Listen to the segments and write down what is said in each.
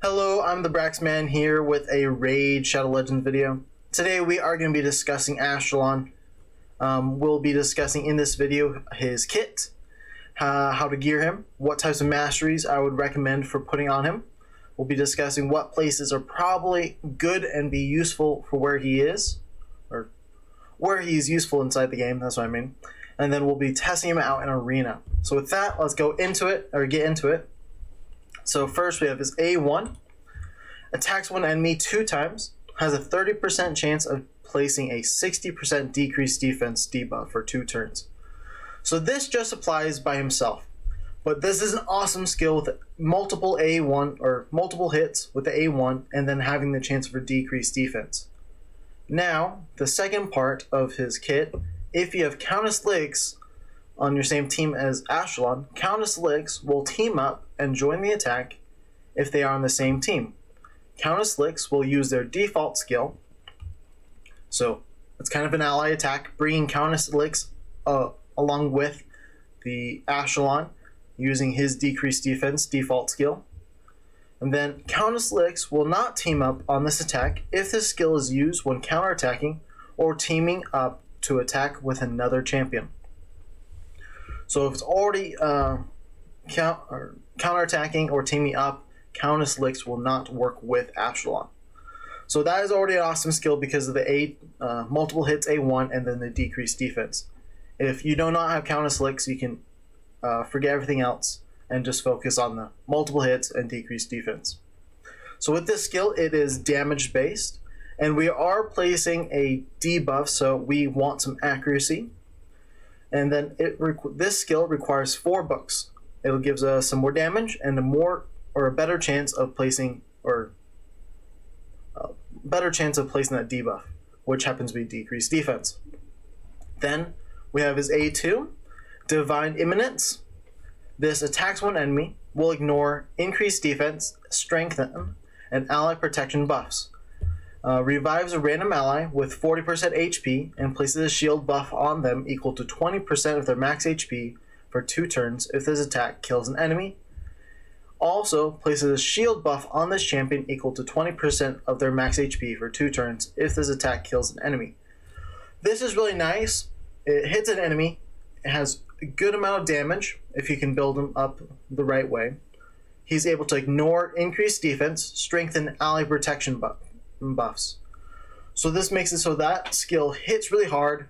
Hello, I'm the Braxman here with a Raid Shadow Legends video. Today we are going to be discussing Astralon. We'll be discussing in this video his kit, how to gear him, what types of masteries I would recommend for putting on him. We'll be discussing what places are probably good and be useful for where he is, or where he's useful inside the game, that's what I mean. And then we'll be testing him out in Arena. So with that, let's go into it, or get into it. So first we have his A1. Attacks one enemy 2 times. Has a 30% chance of placing a 60% decreased defense debuff for 2 turns. So this just applies by himself. But this is an awesome skill with multiple A1 or multiple hits with the A1 and then having the chance for decreased defense. Now, the second part of his kit, if you have Countess Lyx on your same team as Astralon, Countess Lyx will team up and join the attack if they are on the same team. Countess Lyx will use their default skill, so it's kind of an ally attack, bringing Countess Lyx along with the Astralon using his decreased defense default skill. And then Countess Lyx will not team up on this attack if this skill is used when counterattacking or teaming up to attack with another champion. So if it's already counterattacking or teaming up, Countess Lyx will not work with Astralon. So that is already an awesome skill because of the multiple hits A1 and then the decreased defense. If you do not have Countess Lyx, you can forget everything else and just focus on the multiple hits and decreased defense. So with this skill, it is damage based, and we are placing a debuff, so we want some accuracy. And then this skill requires 4 books. It gives us some more damage and a better chance of placing that debuff, which happens to be decreased defense. Then we have his A2, Divine Imminence. This attacks one enemy, will ignore increased defense, strengthen, and ally protection buffs. Revives a random ally with 40% HP and places a shield buff on them equal to 20% of their max HP for 2 turns if this attack kills an enemy. Also places a shield buff on this champion equal to 20% of their max HP for 2 turns if this attack kills an enemy. This is really nice. It hits an enemy. It has a good amount of damage if you can build him up the right way. He's able to ignore increased defense, strengthen ally protection buffs. So this makes it so that skill hits really hard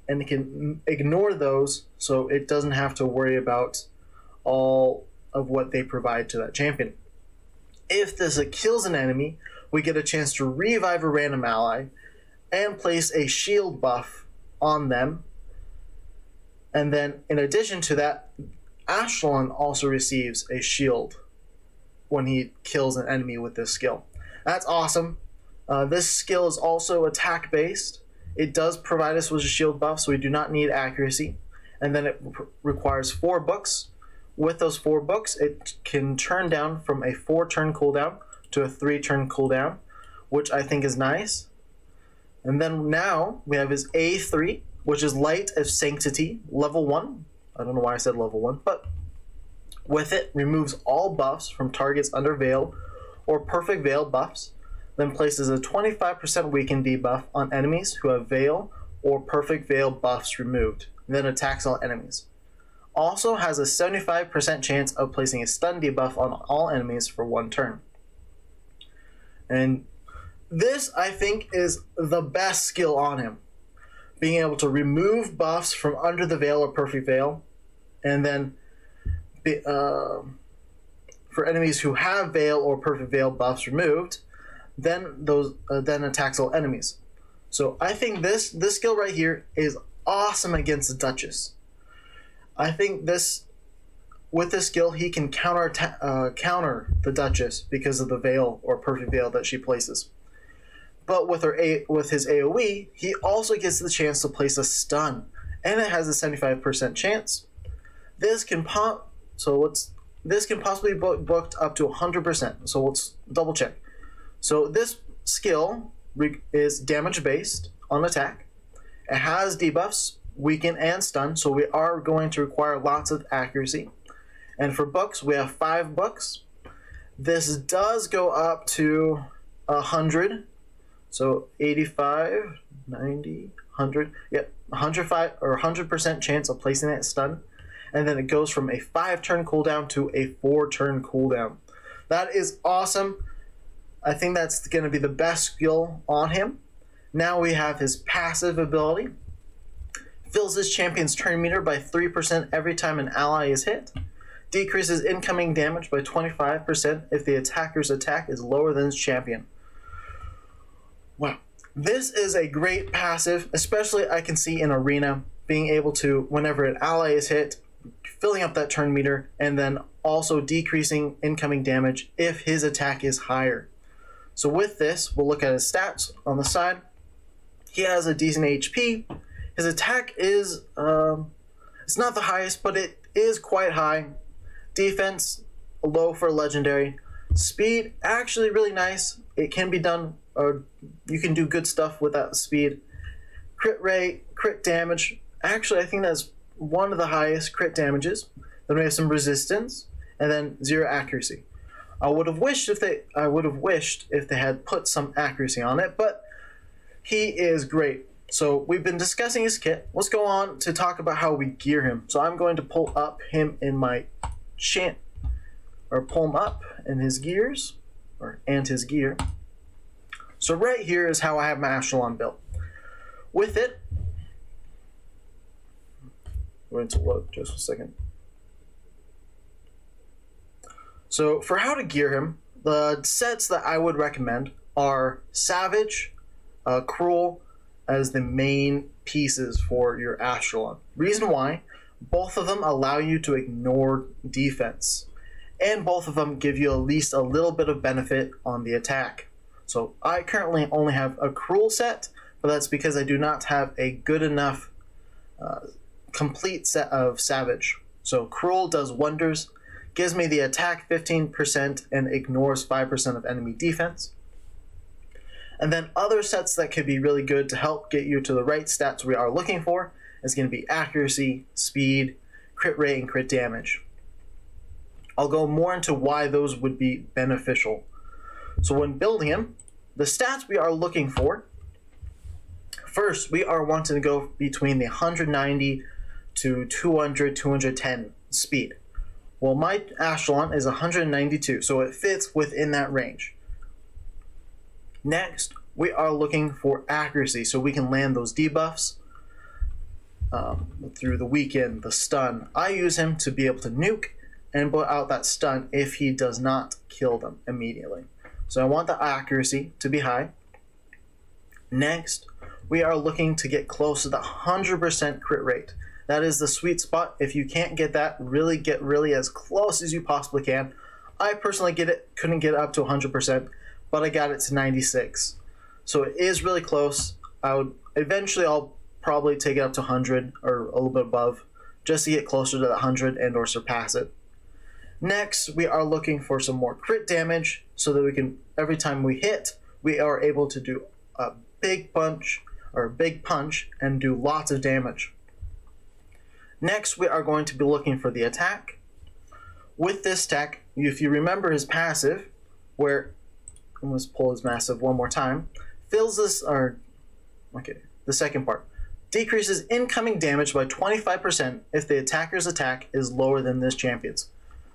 and it can ignore those, so it doesn't have to worry about all of what they provide to that champion. If this kills an enemy, we get a chance to revive a random ally and place a shield buff on them. And then in addition to that, Astralon also receives a shield when he kills an enemy with this skill. That's awesome. This skill is also attack based. It does provide us with a shield buff, so we do not need accuracy. And then it requires 4 books. With those 4 books, it can turn down from a 4-turn cooldown to a 3-turn cooldown, which I think is nice. And then now we have his A3, which is Light of Sanctity, level 1. I don't know why I said level 1, but with it, removes all buffs from targets under Veil or Perfect Veil buffs, then places a 25% weaken debuff on enemies who have Veil or Perfect Veil buffs removed, and then attacks all enemies. Also has a 75% chance of placing a stun debuff on all enemies for 1 turn. And this, I think, is the best skill on him. Being able to remove buffs from under the Veil or Perfect Veil, and then for enemies who have Veil or Perfect Veil buffs removed, then attacks all enemies. So I think this skill right here is awesome against the Duchess. I think with this skill he can counter the Duchess because of the Veil or Perfect Veil that she places. But with his AoE, he also gets the chance to place a stun, and it has a 75% chance. This can possibly be booked up to 100%. So let's double check. So this skill is damage based on attack. It has debuffs, weaken, and stun, so we are going to require lots of accuracy. And for books, we have 5 books. This does go up to 100. So 85, 90, 100. Yep, 105 or 100% chance of placing that stun. And then it goes from a 5-turn cooldown to a 4-turn cooldown. That is awesome. I think that's going to be the best skill on him. Now we have his passive ability. Fills his champion's turn meter by 3% every time an ally is hit. Decreases incoming damage by 25% if the attacker's attack is lower than his champion. Wow. This is a great passive, especially I can see in Arena, being able to, whenever an ally is hit, filling up that turn meter, and then also decreasing incoming damage if his attack is higher. So with this, we'll look at his stats on the side. He has a decent HP. His attack is, it's not the highest, but it is quite high. Defense, low for legendary. Speed, actually really nice. It can be done, or you can do good stuff with that speed. Crit rate, crit damage. Actually, I think that's one of the highest crit damages. Then we have some resistance, and then 0 accuracy. I would have wished if they had put some accuracy on it, but he is great. So we've been discussing his kit. Let's go on to talk about how we gear him. So I'm going to pull up him in my pull him up in his gears, and his gear. So right here is how I have my Astralon built. With it, I'm going to load just a second. So for how to gear him, the sets that I would recommend are Savage, Cruel as the main pieces for your Astralon. Reason why, both of them allow you to ignore defense, and both of them give you at least a little bit of benefit on the attack. So I currently only have a Cruel set, but that's because I do not have a good enough complete set of Savage. So Cruel does wonders, gives me the attack 15% and ignores 5% of enemy defense. And then other sets that could be really good to help get you to the right stats we are looking for is going to be accuracy, speed, crit rate, and crit damage. I'll go more into why those would be beneficial. So when building him, the stats we are looking for, first we are wanting to go between the 190 to 200, 210 speed. Well, my Astralon is 192, so it fits within that range. Next, we are looking for accuracy, so we can land those debuffs through the weaken, the stun. I use him to be able to nuke and put out that stun if he does not kill them immediately. So I want the accuracy to be high. Next, we are looking to get close to the 100% crit rate. That is the sweet spot. If you can't get that, get really as close as you possibly can. I personally couldn't get it up to 100%, but I got it to 96. So it is really close. I'll probably take it up to 100 or a little bit above, just to get closer to the 100 and or surpass it. Next, we are looking for some more crit damage so that we can, every time we hit, we are able to do a big punch and do lots of damage. Next, we are going to be looking for the attack. With this attack, if you remember his passive, where, let's pull his massive one more time, the second part, decreases incoming damage by 25% if the attacker's attack is lower than this champion's.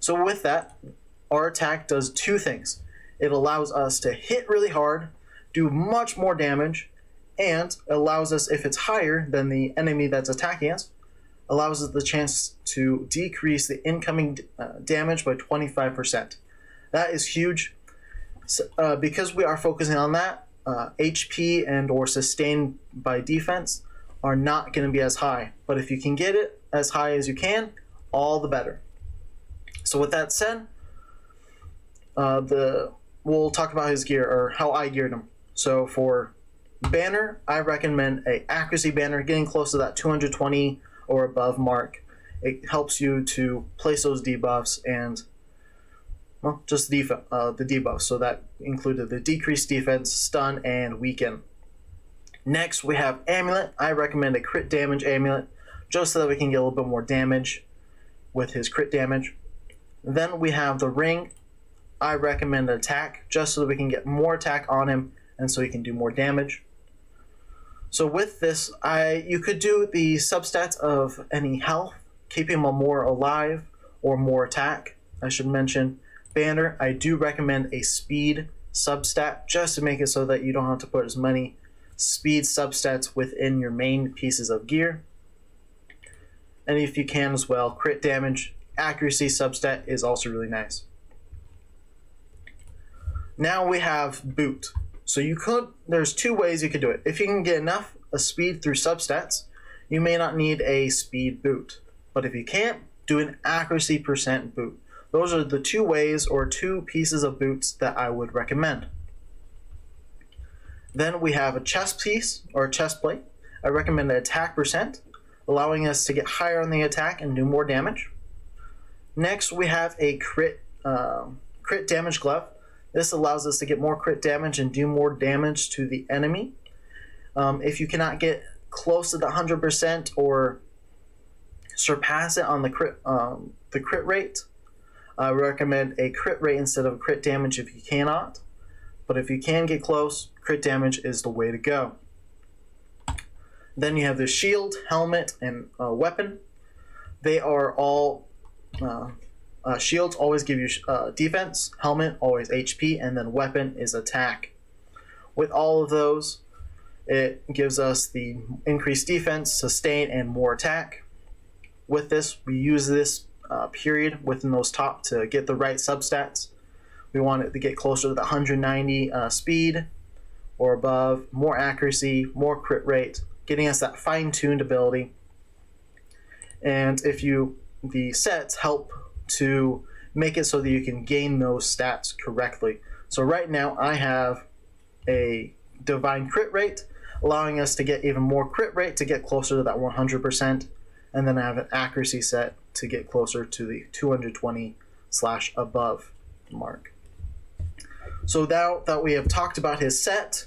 So with that, our attack does two things. It allows us to hit really hard, do much more damage, and allows us, if it's higher than the enemy that's attacking us, allows us the chance to decrease the incoming damage by 25%. That is huge. So, because we are focusing on that, HP and or sustained by defense are not going to be as high. But if you can get it as high as you can, all the better. So with that said, we'll talk about his gear, or how I geared him. So for banner, I recommend a accuracy banner, getting close to that 220 or above mark. It helps you to place those debuffs and, well, just the debuffs. So that included the decreased defense, stun, and weaken. Next, we have amulet. I recommend a crit damage amulet, just so that we can get a little bit more damage with his crit damage. Then we have the ring. I recommend attack, just so that we can get more attack on him and so he can do more damage. So with this, you could do the substats of any health, keeping him more alive or more attack. I should mention Banner, I do recommend a speed substat, just to make it so that you don't have to put as many speed substats within your main pieces of gear. And if you can as well, crit damage, accuracy substat is also really nice. Now we have boot. So there's two ways you could do it. If you can get enough speed through substats, you may not need a speed boot. But if you can't, do an accuracy percent boot. Those are the two ways or two pieces of boots that I would recommend. Then we have a chest piece or a chest plate. I recommend the attack percent, allowing us to get higher on the attack and do more damage. Next, we have a crit damage glove. This allows us to get more crit damage and do more damage to the enemy. If you cannot get close to the 100% or surpass it on the crit rate, I recommend a crit rate instead of crit damage if you cannot. But if you can get close, crit damage is the way to go. Then you have the shield, helmet, and weapon. They are all shields always give you defense, helmet always HP, and then weapon is attack. With all of those, it gives us the increased defense, sustain, and more attack. With this, we use this period within those top to get the right substats. We want it to get closer to the 190 speed or above, more accuracy, more crit rate, getting us that fine-tuned ability. And the sets help to make it so that you can gain those stats correctly. So right now I have a divine crit rate, allowing us to get even more crit rate to get closer to that 100%, and then I have an accuracy set to get closer to the 220/above mark. So now that we have talked about his set,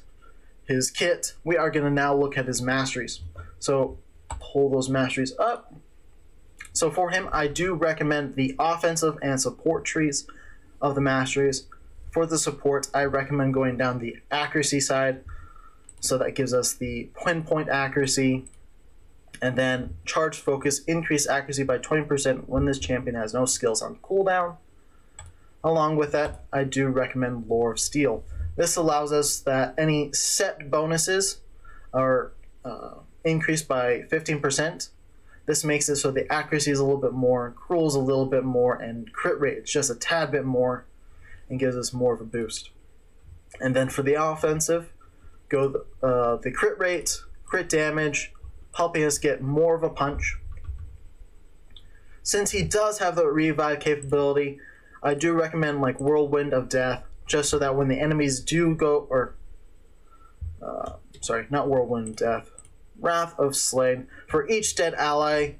his kit, we are going to now look at his masteries. So pull those masteries up. So for him, I do recommend the offensive and support trees of the masteries. For the support, I recommend going down the accuracy side. So that gives us the pinpoint accuracy. And then charge focus, increase accuracy by 20% when this champion has no skills on cooldown. Along with that, I do recommend Lore of Steel. This allows us that any set bonuses are increased by 15%. This makes it so the accuracy is a little bit more, cruel is a little bit more, and crit rate is just a tad bit more, and gives us more of a boost. And then for the offensive, go the crit rate, crit damage, helping us get more of a punch. Since he does have the revive capability, I do recommend like Whirlwind of Death, just so that when the enemies do go, not Whirlwind of Death, Wrath of Slain. For each dead ally,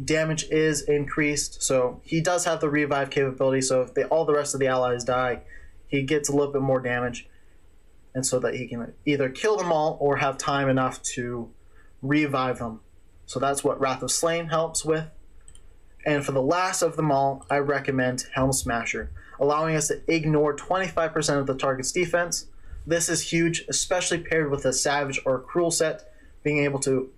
damage is increased. So he does have the revive capability, so if all the rest of the allies die, he gets a little bit more damage. And so that he can either kill them all or have time enough to revive them. So that's what Wrath of Slain helps with. And for the last of them all, I recommend Helm Smasher, allowing us to ignore 25% of the target's defense. This is huge, especially paired with a Savage or Cruel set, being able to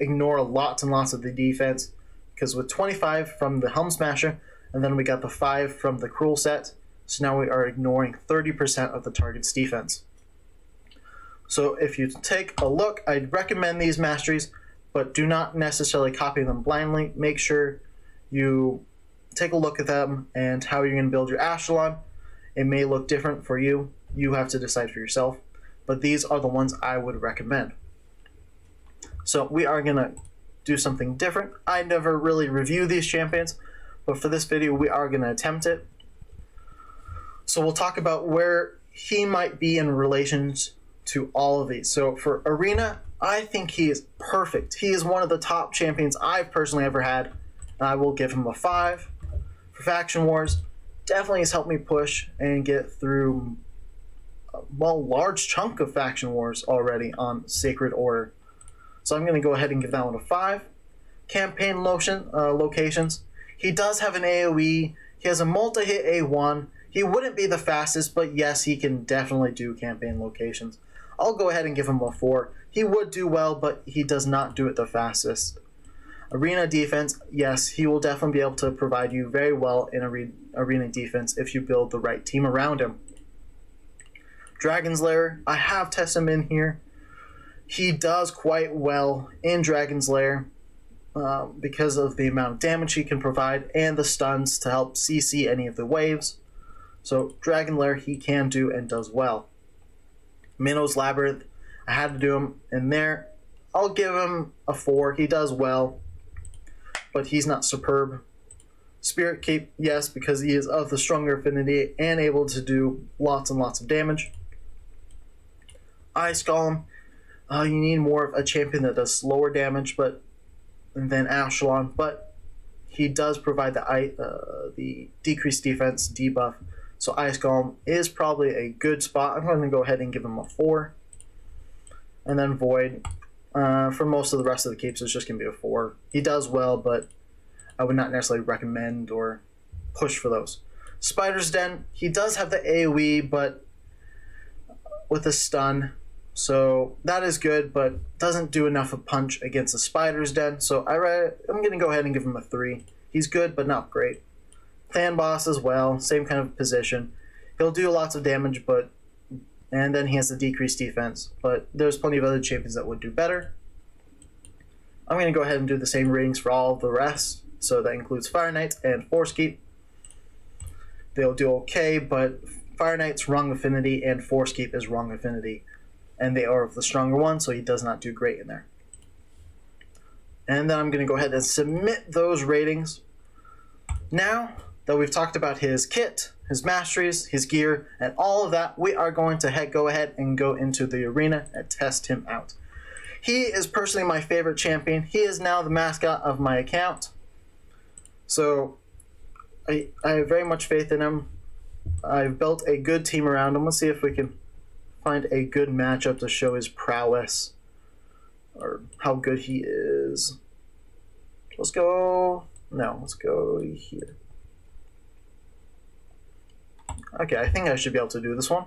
ignore lots and lots of the defense. Because with 25 from the Helm Smasher, and then we got the 5 from the Cruel set, so now we are ignoring 30% of the target's defense. So if you take a look, I'd recommend these masteries, but do not necessarily copy them blindly. Make sure you take a look at them and how you're going to build your Astralon. It may look different for you. You have to decide for yourself. But these are the ones I would recommend. So we are going to do something different. I never really review these champions, but for this video we are going to attempt it. So we'll talk about where he might be in relations to all of these. So for Arena, I think he is perfect. He is one of the top champions I've personally ever had. I will give him a 5. For Faction Wars, definitely has helped me push and get through a large chunk of Faction Wars already on Sacred Order. So I'm going to go ahead and give that one a 5. Campaign locations. He does have an AoE. He He has a multi-hit A1. He wouldn't be the fastest, but yes, he can definitely do campaign locations. I'll go ahead and give him a 4. He would do well, but he does not do it the fastest. Arena defense, yes, he will definitely be able to provide you very well in arena defense if you build the right team around him. Dragon's Lair, I have tested him in here. He does quite well in Dragon's Lair because of the amount of damage he can provide and the stuns to help CC any of the waves. So Dragon Lair he can do and does well. Minnow's Labyrinth, I had to do him in there. I'll give him a 4. He does well, but he's not superb. Spirit Cape, yes, because he is of the stronger affinity and able to do lots and lots of damage. Ice Golem, you need more of a champion that does slower damage than Astralon, but he does provide the decreased defense debuff. So Ice Golem is probably a good spot. I'm going to go ahead and give him a 4. And then Void, for most of the rest of the capes, it's just going to be a 4. He does well, but I would not necessarily recommend or push for those. Spider's Den, he does have the AoE, but with a stun. So that is good, but doesn't do enough of punch against the Spider's Den. So I'm going to go ahead and give him a 3. He's good, but not great. Clan Boss as well, same kind of position. He'll do lots of damage, and then he has the decreased defense. But there's plenty of other champions that would do better. I'm going to go ahead and do the same ratings for all of the rest. So that includes Fire Knights and Force Keep. They'll do okay, but Fire Knight's wrong affinity and Force Keep is wrong affinity. And they are of the stronger one, so he does not do great in there. And then I'm going to go ahead and submit those ratings. Now that we've talked about his kit, his masteries, his gear, and all of that, we are going to go ahead and go into the arena and test him out. He is personally my favorite champion. He is now the mascot of my account. So I have very much faith in him. I've built a good team around him. Let's see if we can find a good matchup to show his prowess or how good he is. Let's go here. Okay, I think I should be able to do this one.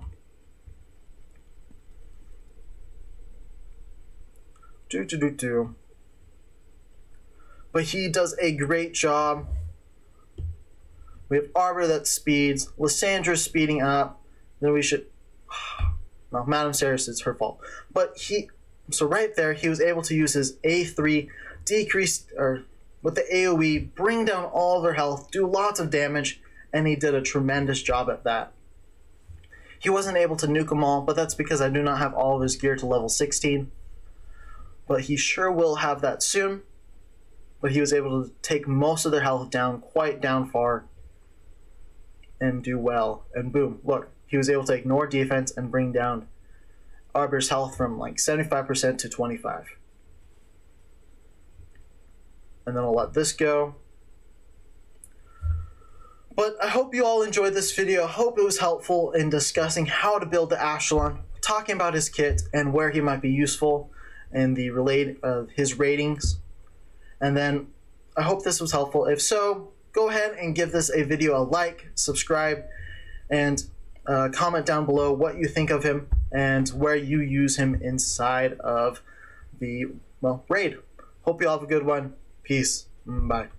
But he does a great job. We have Arbor that speeds, Lyssandra's speeding up, then we should... No, Madame Ceres, it's her fault. But so right there, he was able to use his A3, with the AoE, bring down all their health, do lots of damage, and he did a tremendous job at that. He wasn't able to nuke them all, but that's because I do not have all of his gear to level 16. But he sure will have that soon. But he was able to take most of their health down, quite down far, and do well. And boom, look, he was able to ignore defense and bring down Arbor's health from like 75% to 25%. And then I'll let this go. But I hope you all enjoyed this video. I hope it was helpful in discussing how to build the Astralon, talking about his kit and where he might be useful and his ratings. And then I hope this was helpful. If so, go ahead and give this a video a like, subscribe, and comment down below what you think of him and where you use him inside of the raid. Hope you all have a good one. Peace. Bye.